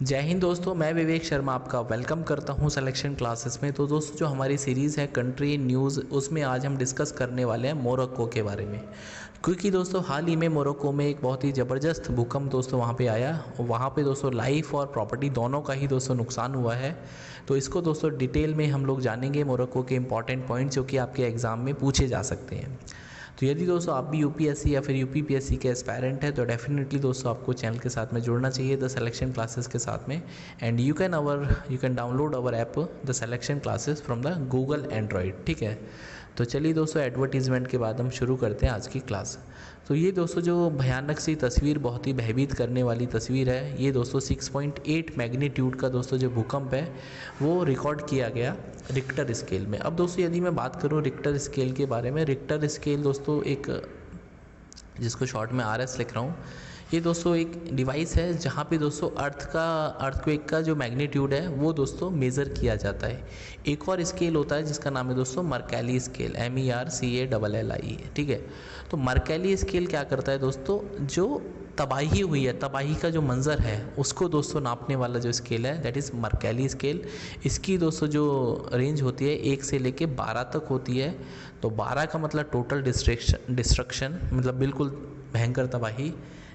जय हिंद दोस्तों, मैं विवेक शर्मा आपका वेलकम करता हूं सिलेक्शन क्लासेस में। तो दोस्तों, जो हमारी सीरीज़ है कंट्री न्यूज़, उसमें आज हम डिस्कस करने वाले हैं मोरक्को के बारे में। क्योंकि दोस्तों हाल ही में मोरक्को में एक बहुत ही ज़बरदस्त भूकंप दोस्तों वहां पे आया और वहां पे दोस्तों लाइफ और प्रॉपर्टी दोनों का ही दोस्तों नुकसान हुआ है। तो इसको दोस्तों डिटेल में हम लोग जानेंगे, मोरक्को के इंपॉर्टेंट पॉइंट्स जो कि आपके एग्ज़ाम में पूछे जा सकते हैं। तो यदि दोस्तों आप भी यूपीएससी या फिर यूपीपीएससी के एस्पायरेंट है तो डेफिनेटली दोस्तों आपको चैनल के साथ में जुड़ना चाहिए द सिलेक्शन क्लासेस के साथ में। And you can download our app the Selection classes from the Google Android. ठीक है, तो चलिए दोस्तों एडवर्टीज़मेंट के बाद हम शुरू करते हैं आज की क्लास। तो ये दोस्तों जो भयानक सी तस्वीर, बहुत ही भयभीत करने वाली तस्वीर है, ये दोस्तों 6.8 मैग्नीट्यूड का दोस्तों जो भूकंप है वो रिकॉर्ड किया गया रिक्टर स्केल में। अब दोस्तों यदि मैं बात करूँ रिक्टर स्केल के बारे में, रिक्टर स्केल दोस्तों एक, जिसको शॉर्ट में RS लिख रहा हूँ, ये दोस्तों एक डिवाइस है जहाँ पे दोस्तों अर्थक्वेक का जो मैग्नीट्यूड है वो दोस्तों मेज़र किया जाता है। एक और स्केल होता है जिसका नाम है दोस्तों मर्कैली स्केल, MERCALLI। ठीक है, तो मर्कैली स्केल क्या करता है दोस्तों, जो तबाही हुई है, तबाही का जो मंज़र है उसको दोस्तों नापने वाला जो स्केल है दैट इज़ मर्कैली स्केल। इसकी दोस्तों जो रेंज होती है 1 से लेके 12 तक होती है। तो 12 का मतलब टोटल डिस्ट्रक्शन, मतलब बिल्कुल भयंकर तबाही।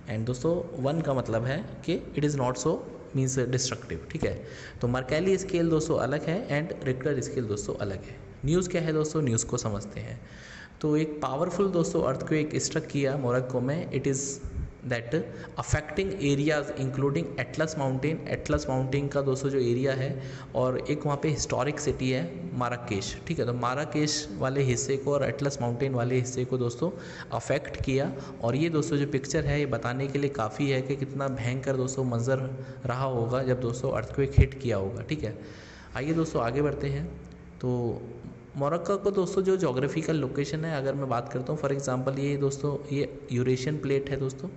एंड दोस्तों 1 का मतलब है कि it is not so means destructive. ठीक है, तो मर्कैली स्केल दोस्तों अलग है एंड रिक्टर स्केल दोस्तों अलग है। न्यूज़ क्या है दोस्तों, न्यूज़ को समझते हैं। तो एक पावरफुल दोस्तों अर्थक्वेक स्ट्रक किया मोरक्को में। It is that affecting areas including Atlas mountain. Atlas mountain का दोस्तों जो एरिया है, और एक वहाँ पे हिस्टोरिक सिटी है माराकेश। ठीक है, तो माराकेश वाले हिस्से को और एटलस माउंटेन वाले हिस्से को दोस्तों अफेक्ट किया। और ये दोस्तों जो पिक्चर है ये बताने के लिए काफ़ी है कि कितना भयंकर दोस्तों मंजर रहा होगा जब दोस्तों अर्थक्वेक हिट किया होगा। ठीक है, आइए दोस्तों आगे बढ़ते हैं। तो मोरक्को को दोस्तों जो जोग्राफिकल लोकेशन है, अगर मैं बात करता हूँ फॉर एग्जांपल, ये दोस्तों ये यूरेशियन प्लेट है दोस्तों।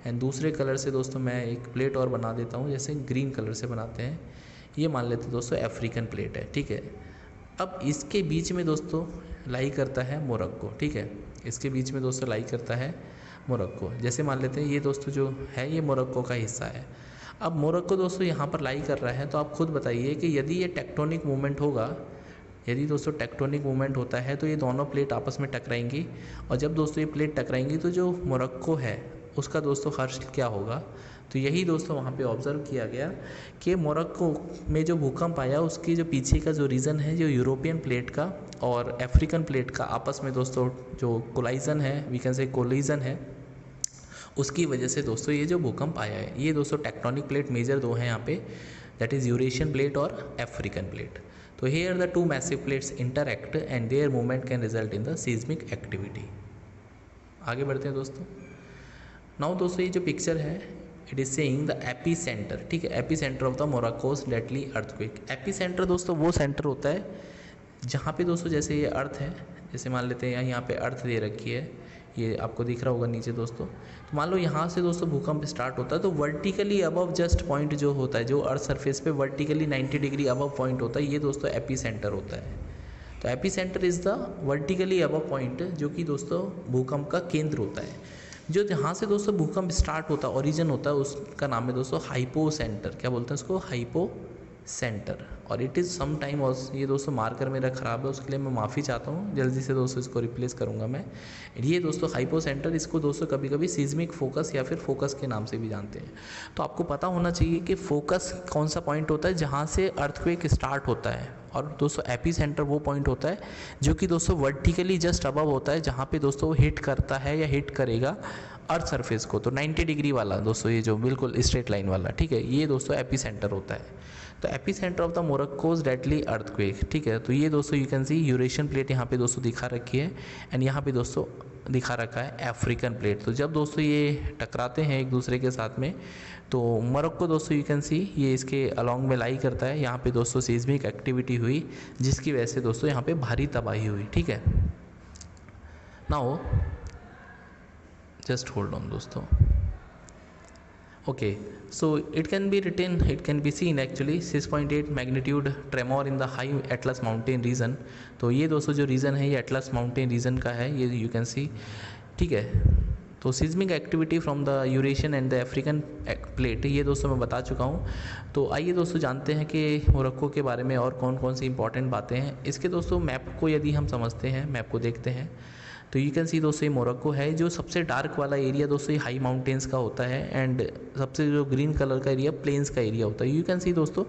एंड दूसरे कलर से दोस्तों मैं एक प्लेट और बना देता हूँ, जैसे ग्रीन कलर से बनाते हैं, ये मान लेते हैं दोस्तों अफ्रीकन प्लेट है। ठीक है, अब इसके बीच में दोस्तों लाई करता है मोरक्को। ठीक है, इसके बीच में दोस्तों लाई करता है मोरक्को। जैसे मान लेते हैं ये दोस्तों जो है ये मोरक्को का हिस्सा है। अब मोरक्को दोस्तों यहाँ पर लाई कर रहा है, तो आप खुद बताइए कि यदि ये टेक्टोनिक मूवमेंट होगा, यदि दोस्तों टेक्टोनिक मूवमेंट होता है तो ये दोनों प्लेट आपस में टकराएंगी। और जब दोस्तों ये प्लेट टकराएंगी तो जो मोरक्को है उसका दोस्तों हर्ष क्या होगा। तो यही दोस्तों वहाँ पे ऑब्ज़र्व किया गया कि मोरक्को में जो भूकंप आया उसकी जो पीछे का जो रीज़न है, जो यूरोपियन प्लेट का और अफ्रीकन प्लेट का आपस में दोस्तों जो कोलाइजन है, वी कैन से कोलिजन है, उसकी वजह से दोस्तों ये जो भूकंप आया है। ये दोस्तों टेक्टोनिक प्लेट मेजर दो हैं यहाँ पे, दैट इज़ यूरेशियन प्लेट और अफ्रीकन प्लेट। तो here the two massive plates interact and their movement can result in the seismic activity. आगे बढ़ते हैं दोस्तों। नाउ दोस्तों ये जो पिक्चर है it is saying the epicentre. ठीक है, epicentre of the Morocco's deadly earthquake. Epicentre दोस्तों वो सेंटर होता है जहाँ पे दोस्तों जैसे ये अर्थ है, जैसे मान लेते हैं यहाँ पे अर्थ दे रखी है, ये आपको दिख रहा होगा नीचे दोस्तों। तो मान लो यहाँ से दोस्तों भूकंप स्टार्ट होता है तो वर्टिकली अबव जस्ट पॉइंट जो होता है, जो अर्थ सरफेस पे वर्टिकली 90 डिग्री अबव पॉइंट होता है, ये दोस्तों एपी सेंटर होता है। तो AP centre is the vertically above point जो कि दोस्तों भूकंप का केंद्र होता है। जो जहाँ से दोस्तों भूकंप स्टार्ट होता है, ओरिजिन होता है, उसका नाम है दोस्तों हाइपो सेंटर। क्या बोलते हैं उसको, हाइपो सेंटर। और इट इज़ सम टाइम, और ये दोस्तों मार्कर मेरा ख़राब है उसके लिए मैं माफ़ी चाहता हूँ, जल्दी से दोस्तों इसको रिप्लेस करूँगा मैं। ये दोस्तों हाइपो सेंटर, इसको दोस्तों कभी कभी सीज्मिक फोकस या फिर फोकस के नाम से भी जानते हैं। तो आपको पता होना चाहिए कि फोकस कौन सा पॉइंट होता है जहाँ से अर्थक्वेक स्टार्ट होता है, और दोस्तों एपी सेंटर वो पॉइंट होता है जो कि दोस्तों वर्टिकली जस्ट अबव होता है, जहाँ पे दोस्तों हिट करता है या हिट करेगा अर्थ सरफेस को। तो 90 डिग्री वाला दोस्तों, ये जो बिल्कुल स्ट्रेट लाइन वाला, ठीक है, ये दोस्तों एपी सेंटर होता है। तो epicentre of the Morocco's deadly earthquake. ठीक है, तो ये दोस्तों you can see Eurasian plate यहाँ पे दोस्तों दिखा रखी है, एंड यहाँ पे दोस्तों दिखा रखा है अफ्रीकन प्लेट। तो जब दोस्तों ये टकराते हैं एक दूसरे के साथ में, तो मोरक्को दोस्तों यू कैन सी ये इसके अलॉन्ग में लाई करता है। यहाँ पे दोस्तों सीज्मिक एक्टिविटी हुई जिसकी वजह से दोस्तों यहाँ पे भारी तबाही हुई। ठीक है, नाउ जस्ट होल्ड ऑन दोस्तों। Okay, so it can be seen actually 6.8 magnitude tremor in the high Atlas mountain region. तो ये दोस्तों जो रीजन है ये एटलस माउंटेन रीजन का है, ये यू कैन सी। ठीक है, तो seismic activity from the Eurasian and the African plate, ये दोस्तों मैं बता चुका हूँ। तो आइए दोस्तों जानते हैं कि मोरक्को के बारे में और कौन कौन सी इंपॉर्टेंट बातें हैं। इसके दोस्तों मैप को यदि हम समझते हैं, मैप को देखते हैं, तो यू कैन सी दोस्तों ये मोरक्को है। जो सबसे डार्क वाला एरिया दोस्तों ये हाई माउंटेन्स का होता है, एंड सबसे जो ग्रीन कलर का एरिया प्लेन्स का एरिया होता है। यू कैन सी दोस्तों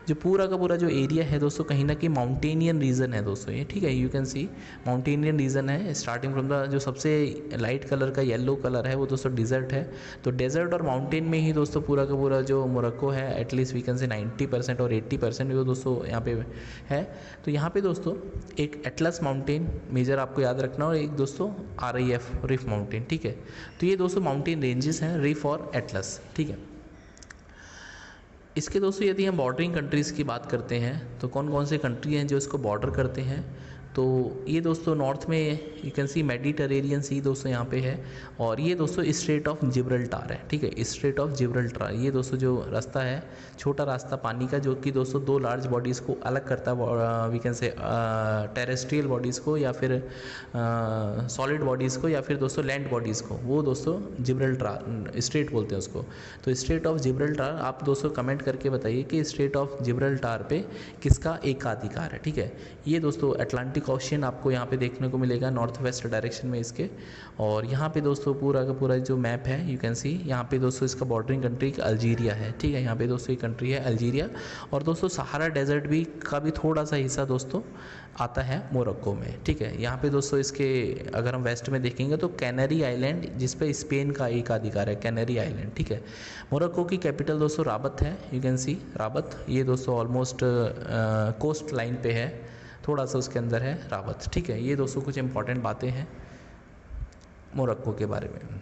जो पूरा का पूरा जो एरिया है दोस्तों कहीं ना कहीं माउंटेनियन रीजन है दोस्तों ये, ठीक है। यू कैन सी माउंटेनियन रीजन है, स्टार्टिंग फ्रॉम द जो सबसे लाइट कलर का येलो कलर है वो दोस्तों डिजर्ट है। तो डेजर्ट और माउंटेन में ही दोस्तों पूरा का पूरा जो मोरक्को है, एटलीस्ट वी कैन से 90% और 80% वो दोस्तों यहाँ पे है। तो यहाँ पे दोस्तों एक एटलस माउंटेन मेजर आपको याद रखना, और एक दोस्तों RIF रिफ माउंटेन, ठीक है। तो ये दोस्तों माउंटेन रेंजेस हैं, रिफ और एटलस, ठीक है। इसके दोस्तों यदि हम बॉर्डरिंग कंट्रीज़ की बात करते हैं तो कौन कौन से कंट्री हैं जो इसको बॉर्डर करते हैं। तो ये दोस्तों नॉर्थ में यू कैन सी मेडिटरेनियन सी दोस्तों यहाँ पे है, और ये दोस्तों स्ट्रेट ऑफ जिब्राल्टर है, ठीक है। स्ट्रेट ऑफ जिब्राल्टर ये दोस्तों जो रास्ता है, छोटा रास्ता पानी का, जो कि दोस्तों दो लार्ज बॉडीज़ को अलग करता है, we can say terrestrial bodies को या फिर सॉलिड बॉडीज़ को या फिर दोस्तों लैंड बॉडीज़ को, वो दोस्तों जिब्राल्टर स्ट्रेट बोलते हैं उसको। तो स्ट्रेट ऑफ जिब्राल्टर आप दोस्तों कमेंट करके बताइए कि स्ट्रेट ऑफ जिब्राल्टर पे किसका एकाधिकार है, ठीक है। ये दोस्तों अटलांटिक ओशियन आपको यहाँ पे देखने को मिलेगा नॉर्थ वेस्ट डायरेक्शन में इसके। और यहाँ पे दोस्तों पूरा का पूरा जो मैप है यू कैन सी, यहाँ पे दोस्तों इसका बॉर्डरिंग कंट्री अल्जीरिया है, ठीक है। यहाँ पे दोस्तों ये कंट्री है अल्जीरिया, और दोस्तों सहारा डेजर्ट भी का भी थोड़ा सा हिस्सा दोस्तों आता है मोरक्को में, ठीक है। यहाँ पे दोस्तों इसके अगर हम वेस्ट में देखेंगे तो कैनरी आइलैंड, जिस पे स्पेन का एक अधिकार है, कैनरी आइलैंड, ठीक है। मोरक्को की कैपिटल दोस्तों राबत है, यू कैन सी राबत। ये दोस्तों ऑलमोस्ट कोस्ट लाइन पे है, थोड़ा सा उसके अंदर है राबत, ठीक है। ये दोस्तों कुछ इंपॉर्टेंट बातें हैं मोरक्को के बारे में।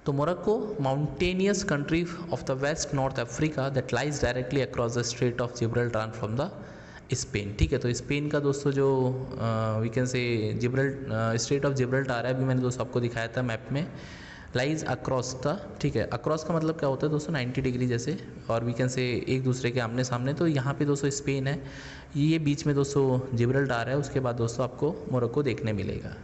तो Morocco mountainous country of the west north Africa that lies directly across the strait of Gibraltar from the Spain, ठीक है। तो स्पेन का दोस्तों जो we can say strait of Gibraltar है, अभी मैंने दोस्तों आपको दिखाया था मैप में, लाइज अक्रॉस द, ठीक है। अक्रॉस का मतलब क्या होता है दोस्तों 90 डिग्री जैसे, और वी कैन से एक दूसरे के आमने सामने। तो यहाँ पे दोस्तों स्पेन है, ये बीच में दोस्तों जिब्राल्टर है, उसके बाद दोस्तों आपको मोरक्को देखने मिलेगा।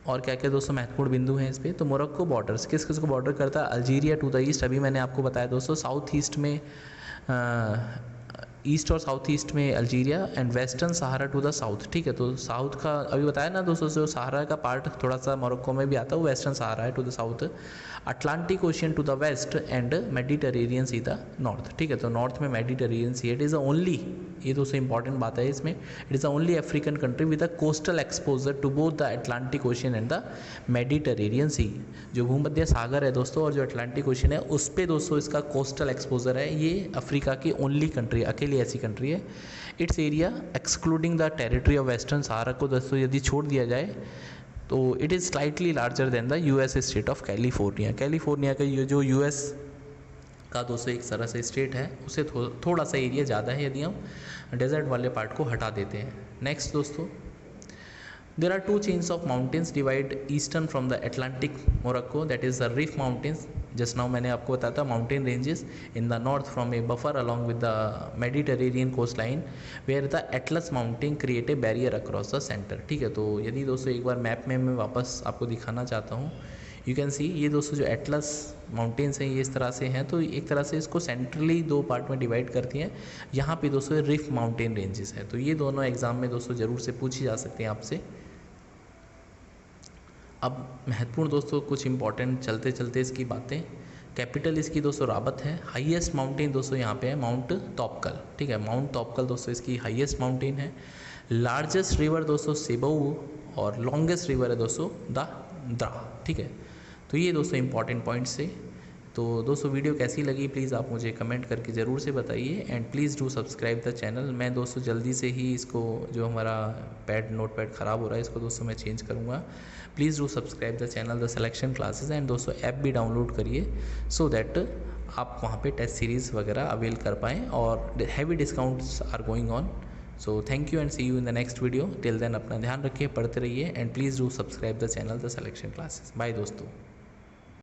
और क्या क्या दोस्तों महत्वपूर्ण बिंदु हैं इस पर। तो मोरक्को बॉर्डर्स किस किस को बॉर्डर करता है, अल्जीरिया टू द ईस्ट, अभी मैंने आपको बताया दोस्तों। साउथ ईस्ट में ईस्ट और साउथ ईस्ट में Algeria, and western Sahara to the south, ठीक है। तो साउथ का अभी बताया ना दोस्तों, जो सहारा का पार्ट थोड़ा सा मोरक्को में भी आता है, वो वेस्टर्न सहारा है to the south, Atlantic Ocean to the west, and Mediterranean sea the north, ठीक है। तो नॉर्थ में Mediterranean sea, it is the only, ये दोस्तों इंपॉर्टेंट बात है इसमें, it is the only African country with a coastal exposure to both the Atlantic Ocean and the Mediterranean sea. जो भूमध्य सागर है दोस्तों और जो अटलांटिक ओशियन है, उस पर दोस्तों इसका कोस्टल एक्सपोजर है। ये अफ्रीका की ओनली कंट्री, अकेली ऐसी कंट्री है। Its area excluding the territory of Western Sahara को दोस्तों यदि छोड़ दिया जाए तो it is slightly larger than the US state of California. California का ये जो US का दोस्तों एक तरह से स्टेट है, उसे थोड़ा सा एरिया ज़्यादा है यदि हम डेजर्ट वाले पार्ट को हटा देते हैं। नेक्स्ट दोस्तों, there are two chains of mountains divide eastern from the Atlantic Morocco, that is the Rif mountains, just now मैंने आपको बताया था, mountain ranges in the north from a buffer along with the Mediterranean coast line where the Atlas mountain create a barrier across the centre, ठीक है। तो यदि दोस्तों एक बार मैप में मैं वापस आपको दिखाना चाहता हूँ, यू कैन सी ये दोस्तों जो एटलस माउंटेन्स हैं ये इस तरह से हैं, तो एक तरह से इसको सेंट्रली दो पार्ट में डिवाइड करती हैं। यहाँ पे दोस्तों रिफ माउंटेन रेंजेस हैं, तो ये दोनों एग्जाम में दोस्तों ज़रूर से पूछी जा सकते हैं आपसे। अब महत्वपूर्ण दोस्तों कुछ इंपॉर्टेंट चलते चलते इसकी बातें। कैपिटल इसकी दोस्तों राबत है। हाईएस्ट माउंटेन दोस्तों यहाँ पे है माउंट तोपकल, ठीक है। माउंट तोपकल दोस्तों इसकी हाईएस्ट माउंटेन है। लार्जेस्ट रिवर दोस्तों सेबऊ, और लॉन्गेस्ट रिवर है दोस्तों द द्रा, ठीक है। तो ये दोस्तों इंपॉर्टेंट पॉइंट्स थे। तो दोस्तों वीडियो कैसी लगी प्लीज़ आप मुझे कमेंट करके ज़रूर से बताइए, and please do subscribe the channel. मैं दोस्तों जल्दी से ही इसको जो हमारा नोट पैड ख़राब हो रहा है इसको दोस्तों मैं चेंज करूँगा। Please do subscribe the channel the Selection classes, and दोस्तों ऐप भी डाउनलोड करिए सो दैट आप वहाँ पे टेस्ट सीरीज़ वगैरह अवेल कर पाएँ, और heavy discounts are going on. So thank you and see you in the next video. Till then अपना ध्यान रखिए, पढ़ते रहिए, and please do subscribe the channel the Selection Classes. Bye दोस्तों।